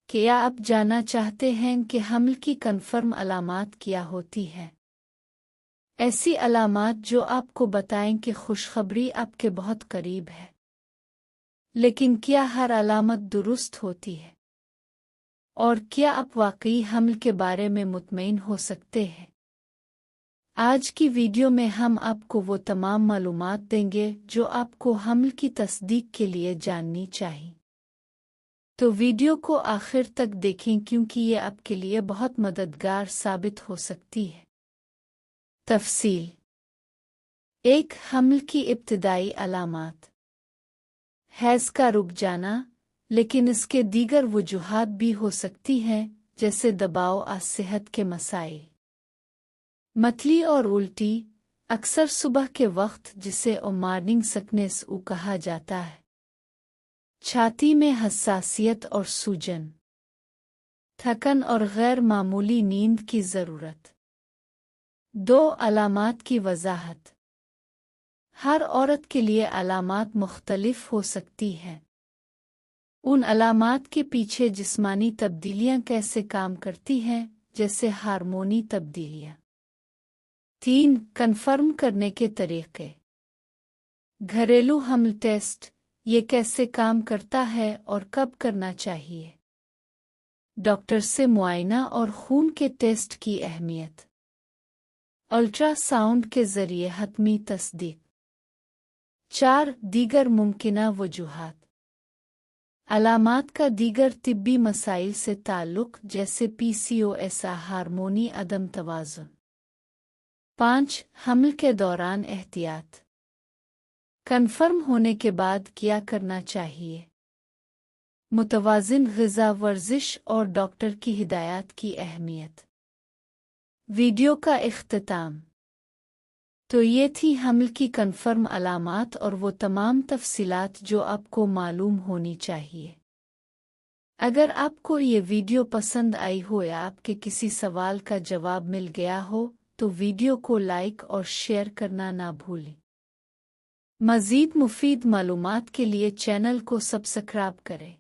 کیا آپ جاننا چاہتے ہیں کہ حمل کی کنفرم علامات کیا ہوتی ہیں؟ ایسی علامات جو آپ کو بتائیں کہ خوشخبری آپ کے بہت قریب ہے۔ لیکن کیا ہر علامت درست ہوتی ہے؟ اور کیا آپ واقعی حمل کے بارے میں مطمئن ہو سکتے ہیں؟ آج کی ویڈیو میں ہم آپ کو وہ تمام معلومات دیں گے جو آپ کو حمل کی تصدیق کے لیے جاننی چاہیے۔ تو ویڈیو کو آخر تک دیکھیں کیونکہ یہ آپ کے لیے بہت مددگار ثابت ہو سکتی ہے۔ تفصیل 1. حمل کی ابتدائی علامات۔ حیض کا رک جانا، لیکن اس کے دیگر وجوہات بھی ہو سکتی ہیں جیسے دباؤ صحت کے مسائل، متلی اور الٹی، اکثر صبح کے وقت جسے مارننگ سکنیس کہا جاتا ہے، چھاتی میں حساسیت اور سوجن، تھکن اور غیر معمولی نیند کی ضرورت۔ 2. علامات کی وضاحت۔ ہر عورت کے لیے علامات مختلف ہو سکتی ہیں۔ ان علامات کے پیچھے جسمانی تبدیلیاں کیسے کام کرتی ہیں، جیسے ہارمونی تبدیلیاں۔ 3. کنفرم کرنے کے طریقے۔ گھریلو حمل ٹیسٹ، یہ کیسے کام کرتا ہے اور کب کرنا چاہیے۔ ڈاکٹر سے معائنہ اور خون کے ٹیسٹ کی اہمیت۔ الٹرا ساؤنڈ کے ذریعے حتمی تصدیق۔ 4. دیگر ممکنہ وجوہات۔ علامات کا دیگر طبی مسائل سے تعلق جیسے PCOS، ہارمونی عدم توازن۔ 5. حمل کے دوران احتیاط۔ کنفرم ہونے کے بعد کیا کرنا چاہیے۔ متوازن غذا، ورزش اور ڈاکٹر کی ہدایات کی اہمیت۔ ویڈیو کا اختتام۔ تو یہ تھی حمل کی کنفرم علامات اور وہ تمام تفصیلات جو آپ کو معلوم ہونی چاہیے۔ اگر آپ کو یہ ویڈیو پسند آئی ہو یا آپ کے کسی سوال کا جواب مل گیا ہو تو ویڈیو کو لائک اور شیئر کرنا نہ بھولیں۔ مزید مفید معلومات کے لیے چینل کو سبسکرائب کریں۔